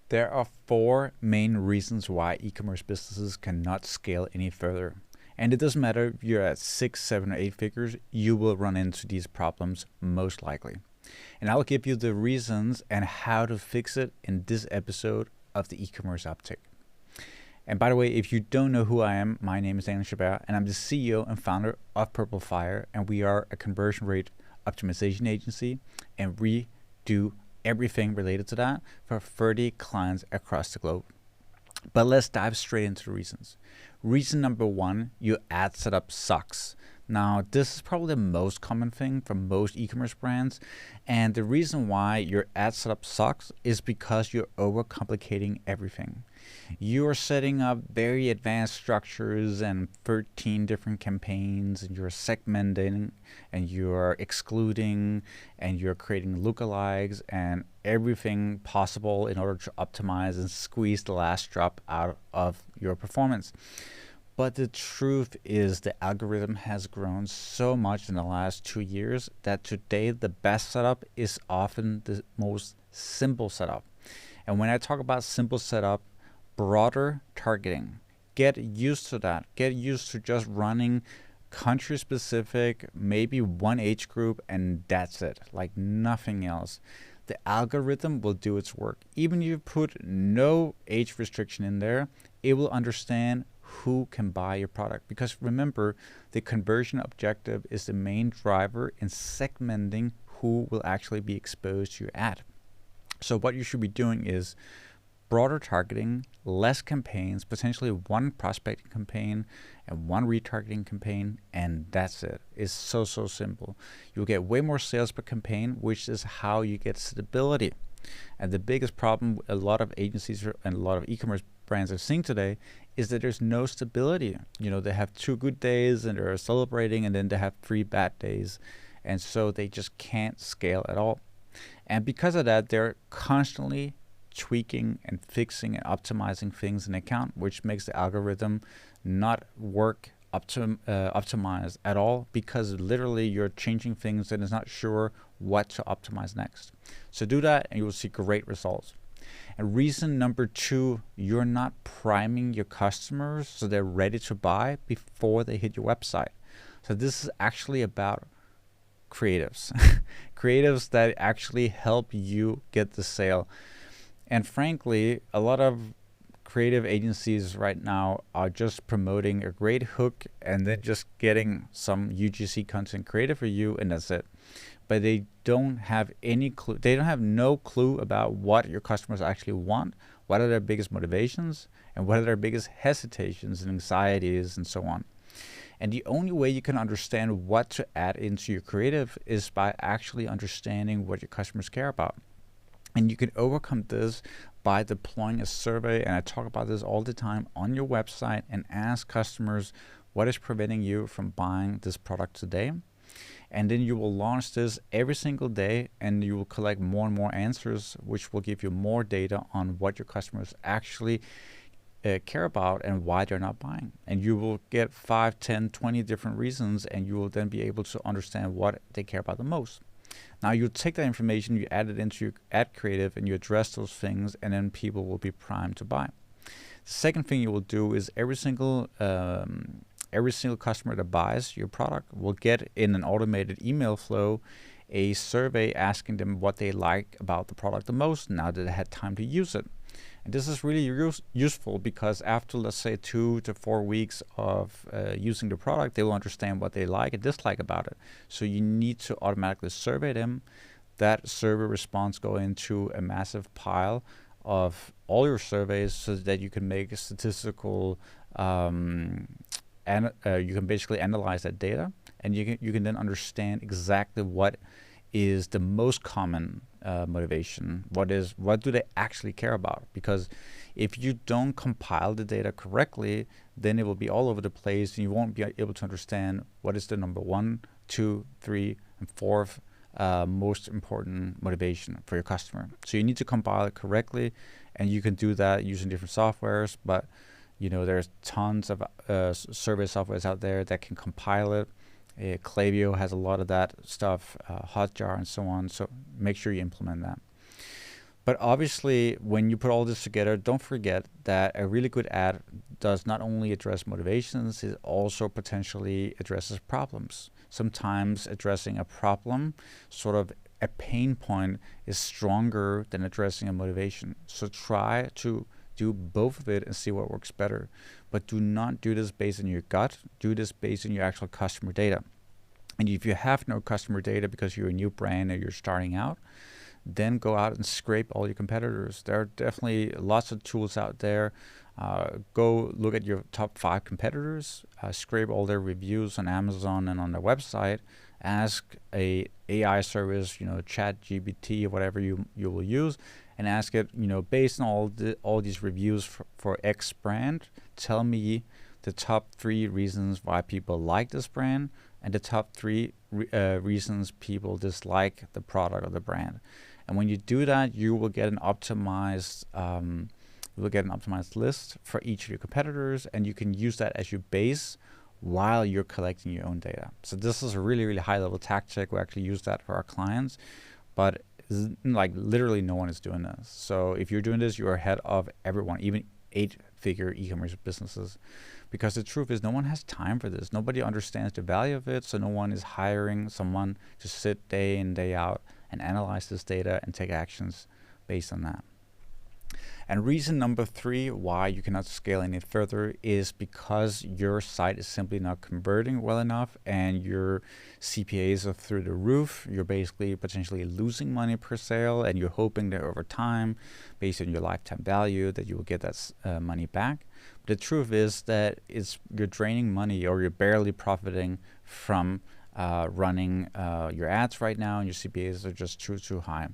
There are four main reasons why e-commerce businesses cannot scale any further. And it doesn't matter if you're at 6, 7, or 8 figures, you will run into these problems most likely. And I'll give you the reasons and how to fix it in this episode of the e-commerce uptick. And by the way, if you don't know who I am, my name is Daniel Chabert, and I'm the CEO and founder of Purple Fire, and we are a conversion rate optimization agency, and we do everything related to that for 30 clients across the globe. But let's dive straight into the reasons. Reason number one, your ad setup sucks. Now, this is probably the most common thing for most e-commerce brands. And the reason why your ad setup sucks is because you're overcomplicating everything. You are setting up very advanced structures and 13 different campaigns, and you're segmenting, and you're excluding, and you're creating lookalikes and everything possible in order to optimize and squeeze the last drop out of your performance. But the truth is the algorithm has grown so much in the last 2 years that today the best setup is often the most simple setup. And when I talk about simple setup, broader targeting. Get used to that. Get used to just running country specific, maybe one age group, and that's it. Like nothing else. The algorithm will do its work. Even if you put no age restriction in there, it will understand who can buy your product. Because remember, the conversion objective is the main driver in segmenting who will actually be exposed to your ad. So what you should be doing is broader targeting, less campaigns, potentially one prospecting campaign and one retargeting campaign, and that's it. It's so simple. You'll get way more sales per campaign, which is how you get stability. And the biggest problem a lot of agencies and a lot of e-commerce brands are seeing today is that there's no stability. You know, they have 2 good days and they're celebrating, and then they have 3 bad days. And so they just can't scale at all. And because of that, they're constantly tweaking and fixing and optimizing things in account, which makes the algorithm not work optimized at all, because literally you're changing things and it's not sure what to optimize next. So do that and you will see great results. And reason number 2, you're not priming your customers so they're ready to buy before they hit your website. So this is actually about creatives, creatives that actually help you get the sale. And frankly, a lot of creative agencies right now are just promoting a great hook and then just getting some UGC content created for you, and that's it. But they don't have any clue. They don't have no clue about what your customers actually want, what are their biggest motivations, and what are their biggest hesitations and anxieties and so on. And the only way you can understand what to add into your creative is by actually understanding what your customers care about. And you can overcome this by deploying a survey, and I talk about this all the time, on your website, and ask customers what is preventing you from buying this product today. And then you will launch this every single day, and you will collect more and more answers, which will give you more data on what your customers actually care about and why they're not buying. And you will get 5, 10, 20 different reasons, and you will then be able to understand what they care about the most. Now you take that information, you add it into your ad creative, and you address those things, and then people will be primed to buy. The second thing you will do is every single customer that buys your product will get in an automated email flow a survey asking them what they like about the product the most now that they had time to use it. And this is really useful because after, let's say, 2 to 4 weeks of using the product, they will understand what they like and dislike about it. So you need to automatically survey them. That survey response go into a massive pile of all your surveys so that you can make a statistical, and you can basically analyze that data, and you can then understand exactly what is the most common motivation. What do they actually care about? Because if you don't compile the data correctly, then it will be all over the place, and you won't be able to understand what is the number 1, 2, 3, and 4th most important motivation for your customer. So you need to compile it correctly, and you can do that using different softwares. But you know, there's tons of survey softwares out there that can compile it. Klaviyo has a lot of that stuff, Hotjar and so on. So make sure you implement that. But obviously, when you put all this together, don't forget that a really good ad does not only address motivations, it also potentially addresses problems. Sometimes addressing a problem, sort of a pain point, is stronger than addressing a motivation. So try to do both of it and see what works better. But do not do this based on your gut. Do this based on your actual customer data. And if you have no customer data because you're a new brand or you're starting out, then go out and scrape all your competitors. There are definitely lots of tools out there. Go look at your top 5 competitors, scrape all their reviews on Amazon and on their website, ask a AI service, ChatGPT or whatever you will use, and ask it, based on all these reviews for X brand, tell me the top 3 reasons why people like this brand and the top 3 reasons people dislike the product or the brand. And when you do that, you will get an optimized list for each of your competitors, and you can use that as your base while you're collecting your own data. So this is a really, really high level tactic. We actually use that for our clients, but like literally no one is doing this. So if you're doing this, you're ahead of everyone, even 8-figure e-commerce businesses, because the truth is no one has time for this. Nobody understands the value of it, so no one is hiring someone to sit day in, day out and analyze this data and take actions based on that. And reason number 3 why you cannot scale any further is because your site is simply not converting well enough and your CPAs are through the roof. You're basically potentially losing money per sale, and you're hoping that over time, based on your lifetime value, that you will get that money back. But the truth is that you're draining money, or you're barely profiting from running your ads right now, and your CPAs are just too high.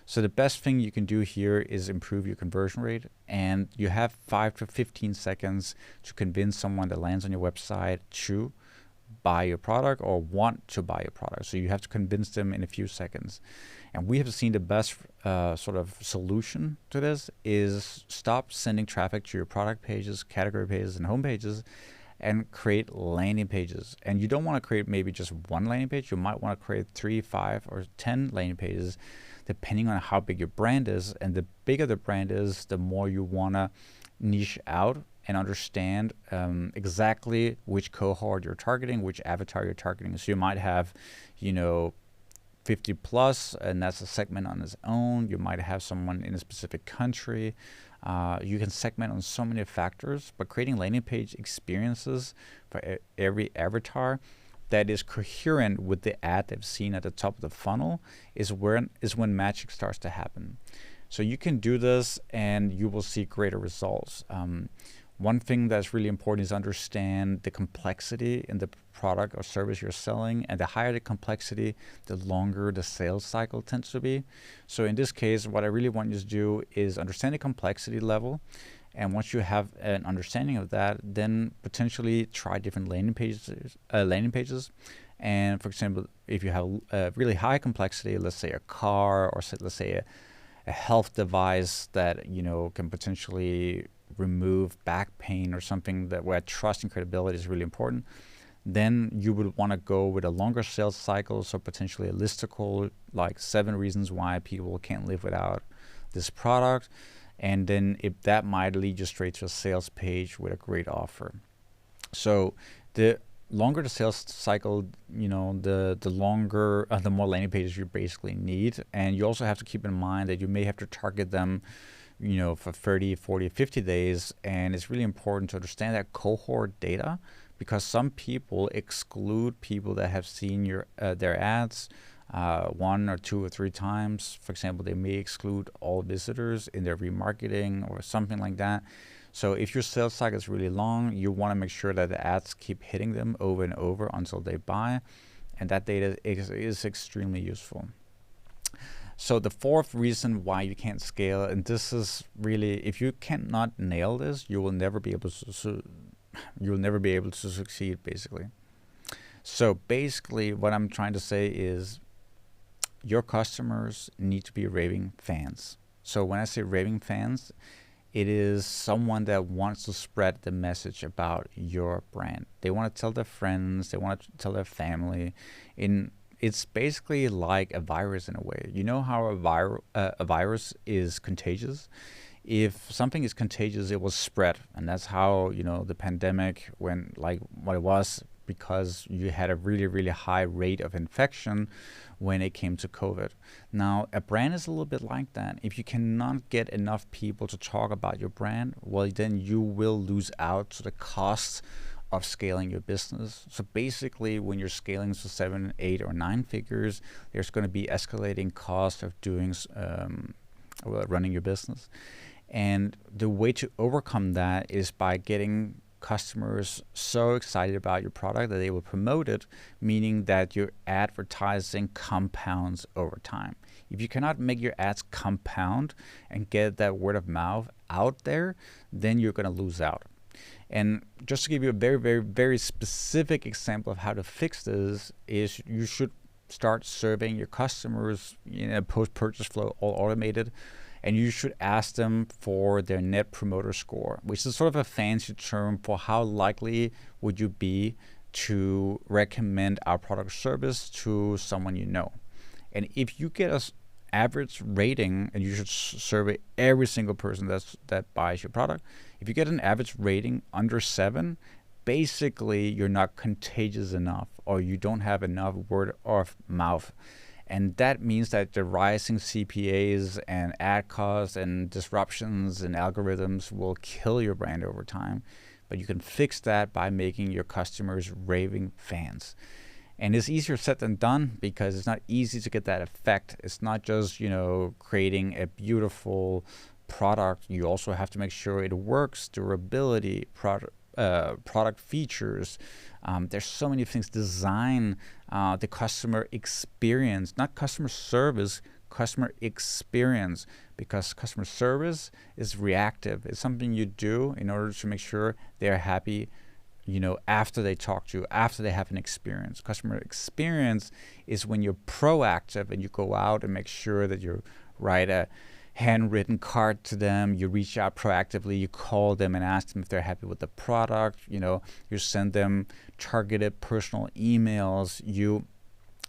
So the best thing you can do here is improve your conversion rate, and you have 5 to 15 seconds to convince someone that lands on your website to buy your product or want to buy your product. So you have to convince them in a few seconds. And we have seen the best sort of solution to this is stop sending traffic to your product pages, category pages, and home pages, and create landing pages. And you don't want to create maybe just one landing page. You might want to create 3, 5, or 10 landing pages, depending on how big your brand is. And the bigger the brand is, the more you want to niche out and understand exactly which cohort you're targeting, which avatar you're targeting. So you might have, 50 plus, and that's a segment on its own. You might have someone in a specific country. You can segment on so many factors, but creating landing page experiences for every avatar that is coherent with the ad they've seen at the top of the funnel is when magic starts to happen. So you can do this and you will see greater results. One thing that's really important is understand the complexity in the product or service you're selling, and the higher the complexity, the longer the sales cycle tends to be. So in this case, what I really want you to do is understand the complexity level, and once you have an understanding of that, then potentially try different landing pages. And for example, if you have a really high complexity, let's say a car, or let's say a health device that can potentially remove back pain or something where trust and credibility is really important, then you would want to go with a longer sales cycle. So potentially a listicle like 7 reasons why people can't live without this product. And then if that might lead you straight to a sales page with a great offer. So the longer the sales cycle, the more landing pages you basically need. And you also have to keep in mind that you may have to target them for 30, 40, 50 days. And it's really important to understand that cohort data, because some people exclude people that have seen their ads 1 or 2 or 3 times. For example, they may exclude all visitors in their remarketing or something like that. So if your sales cycle is really long, you want to make sure that the ads keep hitting them over and over until they buy. And that data is extremely useful. So the 4th reason why you can't scale, and this is really, if you cannot nail this, you will never be able to succeed, basically. So basically what I'm trying to say is your customers need to be raving fans. So when I say raving fans, it is someone that wants to spread the message about your brand. They want to tell their friends, they want to tell their family. In it's basically like a virus in a way. You know how a virus is contagious? If something is contagious, it will spread, and that's how the pandemic went like what it was, because you had a really really high rate of infection when it came to COVID. Now a brand is a little bit like that. If you cannot get enough people to talk about your brand, well, then you will lose out to the costs of scaling your business. So basically, when you're scaling to 7, 8, or 9 figures, there's going to be escalating costs of doing running your business. And the way to overcome that is by getting customers so excited about your product that they will promote it, meaning that your advertising compounds over time. If you cannot make your ads compound and get that word of mouth out there, then you're going to lose out. And just to give you a very, very, very specific example of how to fix this is you should start surveying your customers in a post-purchase flow, all automated, and you should ask them for their net promoter score, which is sort of a fancy term for how likely would you be to recommend our product or service to someone you know. And if you get an average rating, and you should survey every single person that buys your product, if you get an average rating under 7, basically you're not contagious enough, or you don't have enough word of mouth. And that means that the rising CPAs and ad costs and disruptions and algorithms will kill your brand over time. But you can fix that by making your customers raving fans. And it's easier said than done, because it's not easy to get that effect. It's not just, creating a beautiful product. You also have to make sure it works, durability, product features. There's so many things. Design, the customer experience, not customer service, customer experience, because customer service is reactive. It's something you do in order to make sure they're happy, after they talk to you, after they have an experience. Customer experience is when you're proactive and you go out and make sure that you write a handwritten card to them, you reach out proactively, you call them and ask them if they're happy with the product, you send them targeted personal emails, you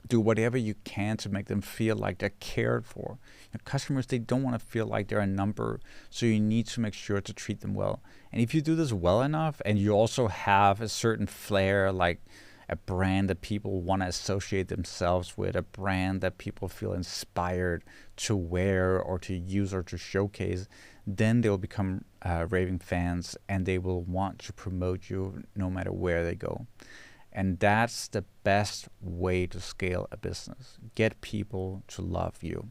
do whatever you can to make them feel like they're cared for. Customers, they don't want to feel like they're a number, so you need to make sure to treat them well. And if you do this well enough, and you also have a certain flair, like a brand that people want to associate themselves with, a brand that people feel inspired to wear or to use or to showcase, then they'll become raving fans, and they will want to promote you no matter where they go. And that's the best way to scale a business. Get people to love you.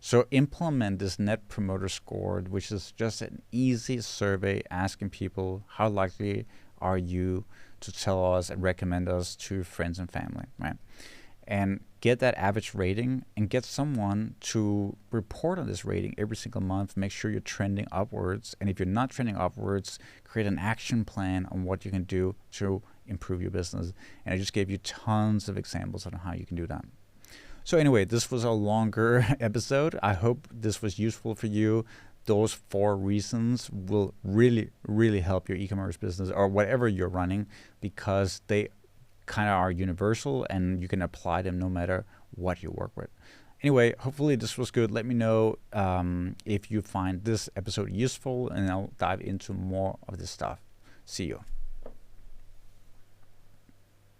So implement this net promoter score, which is just an easy survey asking people, how likely are you to tell us and recommend us to friends and family, right? And get that average rating, and get someone to report on this rating every single month. Make sure you're trending upwards. And if you're not trending upwards, create an action plan on what you can do to improve your business. And I just gave you tons of examples on how you can do that. So anyway, this was a longer episode. I hope this was useful for you. Those 4 reasons will really, really help your e-commerce business or whatever you're running, because they kind of are universal and you can apply them no matter what you work with. Anyway, hopefully this was good. Let me know if you find this episode useful, and I'll dive into more of this stuff. See you.